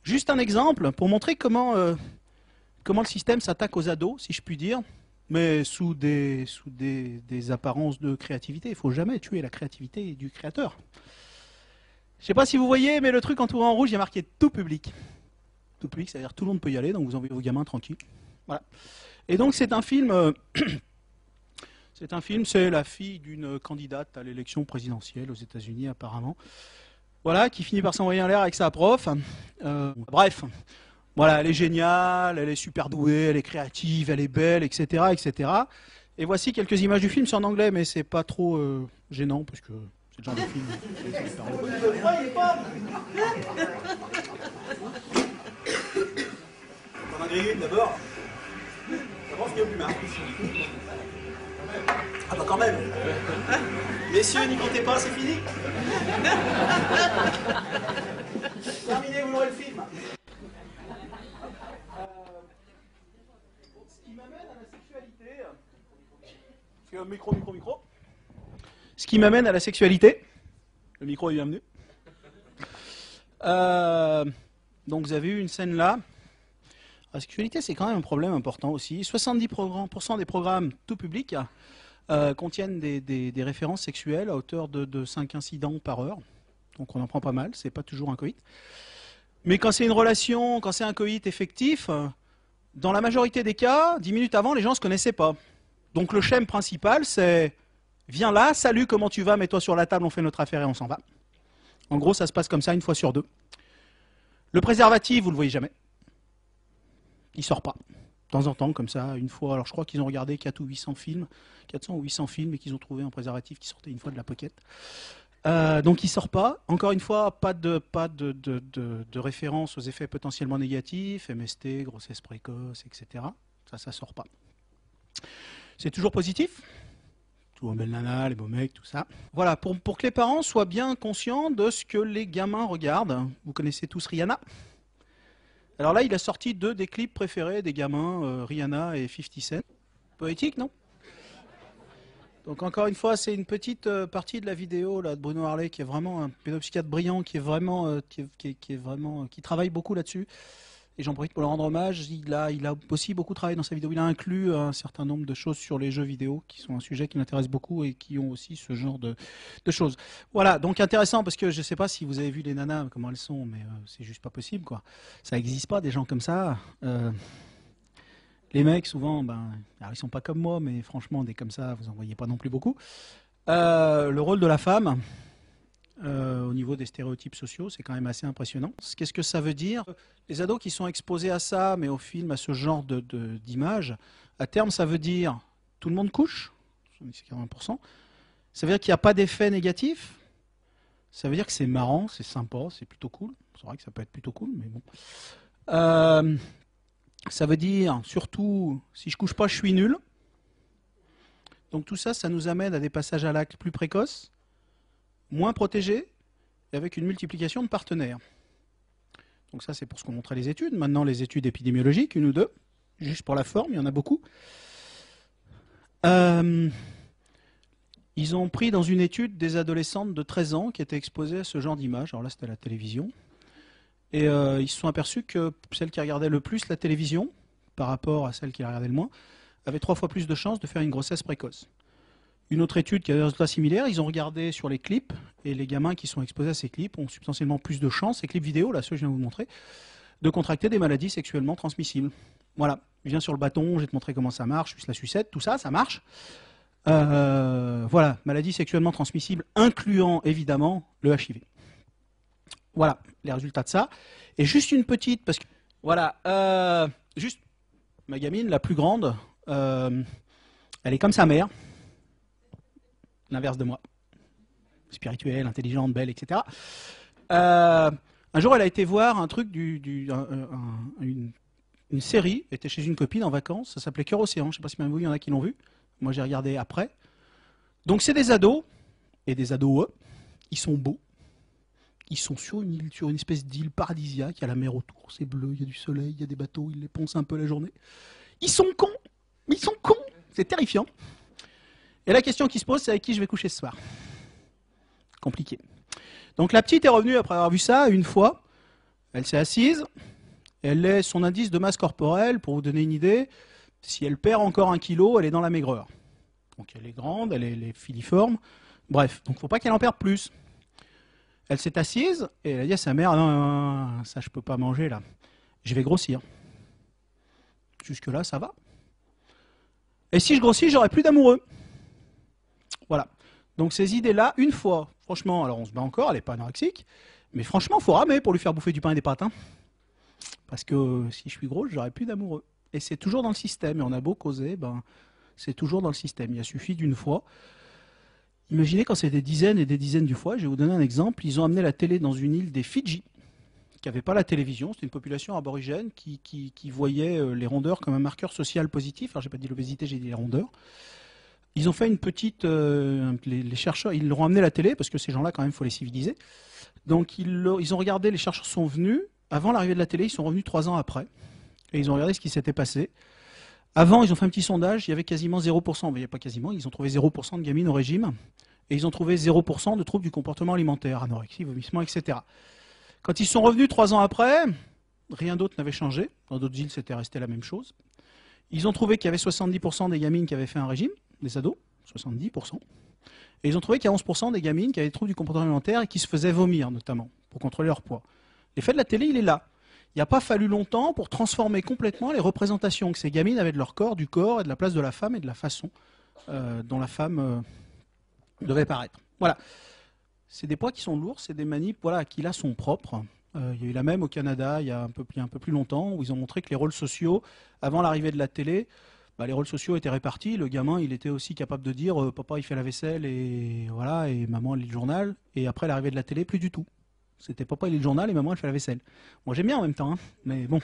Juste un exemple pour montrer comment le système s'attaque aux ados, si je puis dire, mais sous des apparences de créativité. Il ne faut jamais tuer la créativité du créateur. Je ne sais pas si vous voyez, mais le truc entouré en rouge, il y a marqué tout public. Tout public, c'est-à-dire tout le monde peut y aller, donc vous envoyez vos gamins tranquilles. Voilà. Et donc c'est un film, c'est la fille d'une candidate à l'élection présidentielle aux États-Unis apparemment. Voilà, qui finit par s'envoyer en l'air avec sa prof. Bref, voilà, elle est géniale, elle est super douée, elle est créative, elle est belle, etc., etc. Et voici quelques images du film, c'est en anglais, mais c'est pas trop gênant parce que c'est le genre de film. Vous ne le croyez pas? On en grille une d'abord. D'abord, ce qu'il y a plus marre. Ah bah quand même. Messieurs, n'y comptez pas, c'est fini. Terminé, vous aurez le film. Ce qui m'amène à la sexualité. Micro. Ce qui m'amène à la sexualité. Le micro est bienvenu. Donc vous avez eu une scène là. La sexualité, c'est quand même un problème important aussi. 70% des programmes tout public contiennent des références sexuelles à hauteur de 5 incidents par heure. Donc on en prend pas mal, c'est pas toujours un coït. Mais quand c'est une relation, quand c'est un coït effectif, dans la majorité des cas, 10 minutes avant, les gens ne se connaissaient pas. Donc le schème principal, c'est « Viens là, salut, comment tu vas, mets-toi sur la table, on fait notre affaire et on s'en va ». En gros, ça se passe comme ça une fois sur deux. Le préservatif, vous ne le voyez jamais. Il sort pas. De temps en temps, comme ça, une fois. Alors je crois qu'ils ont regardé 400 ou 800 films, 400 ou 800 films, et qu'ils ont trouvé un préservatif qui sortait une fois de la pocket. Donc il sort pas. Encore une fois, pas de référence aux effets potentiellement négatifs, MST, grossesse précoce, etc. Ça sort pas. C'est toujours positif. Tout les belles nanas, les beaux mecs, tout ça. Voilà, pour que les parents soient bien conscients de ce que les gamins regardent. Vous connaissez tous Rihanna. Alors là, il a sorti deux des clips préférés des gamins, Rihanna et 50 Cent. Poétique, non? Donc encore une fois, c'est une petite partie de la vidéo là, de Bruno Harley, qui est vraiment un pédopsychiatre brillant, qui travaille beaucoup là-dessus. Et j'en profite pour le rendre hommage. Il a aussi beaucoup travaillé dans sa vidéo. Il a inclus un certain nombre de choses sur les jeux vidéo, qui sont un sujet qui m'intéresse beaucoup et qui ont aussi ce genre de choses. Voilà, donc intéressant, parce que je ne sais pas si vous avez vu les nanas, comment elles sont, mais c'est juste pas possible, quoi. Ça n'existe pas, des gens comme ça. Les mecs, souvent, alors ils sont pas comme moi, mais franchement, des comme ça, vous en voyez pas non plus beaucoup. Le rôle de la femme, au niveau des stéréotypes sociaux, c'est quand même assez impressionnant. Qu'est-ce que ça veut dire? Les ados qui sont exposés à ça, mais au film, à ce genre d'images, à terme, ça veut dire tout le monde couche, c'est 40%. Ça veut dire qu'il n'y a pas d'effet négatif. Ça veut dire que c'est marrant, c'est sympa, c'est plutôt cool. C'est vrai que ça peut être plutôt cool, mais bon. Ça veut dire, surtout, si je couche pas, je suis nul. Donc tout ça, ça nous amène à des passages à l'acte plus précoces, moins protégés, et avec une multiplication de partenaires. Donc ça, c'est pour ce qu'ont montré les études. Maintenant, les études épidémiologiques, une ou deux, juste pour la forme, il y en a beaucoup. Ils ont pris dans une étude des adolescentes de 13 ans qui étaient exposées à ce genre d'images. Alors là, c'était à la télévision. Et ils se sont aperçus que celles qui regardaient le plus la télévision, par rapport à celles qui la regardaient le moins, avaient 3 fois plus de chances de faire une grossesse précoce. Une autre étude qui a des résultats similaires, ils ont regardé sur les clips, et les gamins qui sont exposés à ces clips ont substantiellement plus de chances, ces clips vidéo, là, ceux que je viens de vous montrer, de contracter des maladies sexuellement transmissibles. Voilà, viens sur le bâton, je vais te montrer comment ça marche, juste la sucette, tout ça, ça marche. Voilà, maladies sexuellement transmissibles, incluant évidemment le HIV. Voilà, les résultats de ça. Et juste une petite, parce que, voilà, juste, ma gamine, la plus grande, elle est comme sa mère, l'inverse de moi, spirituelle, intelligente, belle, etc. Un jour, elle a été voir un truc, une série, elle était chez une copine en vacances, ça s'appelait Cœur Océan, je ne sais pas si même vous, il y en a qui l'ont vu, moi j'ai regardé après. Donc c'est des ados, et des ados, ils sont beaux, ils sont sur une île, sur une espèce d'île paradisiaque, il y a la mer autour, c'est bleu, il y a du soleil, il y a des bateaux, ils les poncent un peu la journée. Ils sont cons, c'est terrifiant. Et la question qui se pose, c'est avec qui je vais coucher ce soir. Compliqué. Donc la petite est revenue après avoir vu ça une fois. Elle s'est assise, elle est son indice de masse corporelle, pour vous donner une idée, si elle perd encore 1 kilo, elle est dans la maigreur. Donc elle est grande, elle est filiforme, bref, donc il ne faut pas qu'elle en perde plus. Elle s'est assise et elle a dit à sa mère, non, ça je peux pas manger là, je vais grossir. Jusque-là, ça va. Et si je grossis, j'aurai plus d'amoureux. Voilà. Donc ces idées-là, une fois, franchement, alors on se bat encore, elle n'est pas anorexique, mais franchement, il faut ramer pour lui faire bouffer du pain et des pâtes. Hein. Parce que si je suis grosse, j'aurai plus d'amoureux. Et c'est toujours dans le système, et on a beau causer, ben, c'est toujours dans le système. Il a suffi d'une fois. Imaginez quand c'est des dizaines et des dizaines de fois, je vais vous donner un exemple, ils ont amené la télé dans une île des Fidji, qui n'avait pas la télévision, c'était une population aborigène qui voyait les rondeurs comme un marqueur social positif. Alors j'ai pas dit l'obésité, j'ai dit les rondeurs. Ils ont fait une petite... les chercheurs, ils leur ont amené la télé, parce que ces gens-là, quand même, il faut les civiliser. Donc ils ont regardé, les chercheurs sont venus, avant l'arrivée de la télé, ils sont revenus 3 ans après, et ils ont regardé ce qui s'était passé. Avant, ils ont fait un petit sondage, il y avait quasiment 0%, mais il n'y a pas quasiment, ils ont trouvé 0% de gamines au régime, et ils ont trouvé 0% de troubles du comportement alimentaire, anorexie, vomissement, etc. Quand ils sont revenus 3 ans après, rien d'autre n'avait changé, dans d'autres îles c'était resté la même chose. Ils ont trouvé qu'il y avait 70% des gamines qui avaient fait un régime, des ados, 70%. Et ils ont trouvé qu'il y a 11% des gamines qui avaient des troubles du comportement alimentaire et qui se faisaient vomir, notamment, pour contrôler leur poids. L'effet de la télé, il est là. Il n'y a pas fallu longtemps pour transformer complètement les représentations que ces gamines avaient de leur corps, du corps et de la place de la femme et de la façon dont la femme devait paraître. Voilà. C'est des poids qui sont lourds, c'est des manips voilà, qui là sont propres. Il y a eu la même au Canada il y a un peu plus longtemps où ils ont montré que les rôles sociaux, avant l'arrivée de la télé, bah, les rôles sociaux étaient répartis. Le gamin, il était aussi capable de dire papa il fait la vaisselle et voilà et maman elle lit le journal. Et après l'arrivée de la télé, plus du tout. C'était papa il lit le journal et maman elle fait la vaisselle. Moi j'aime bien en même temps, hein, mais bon.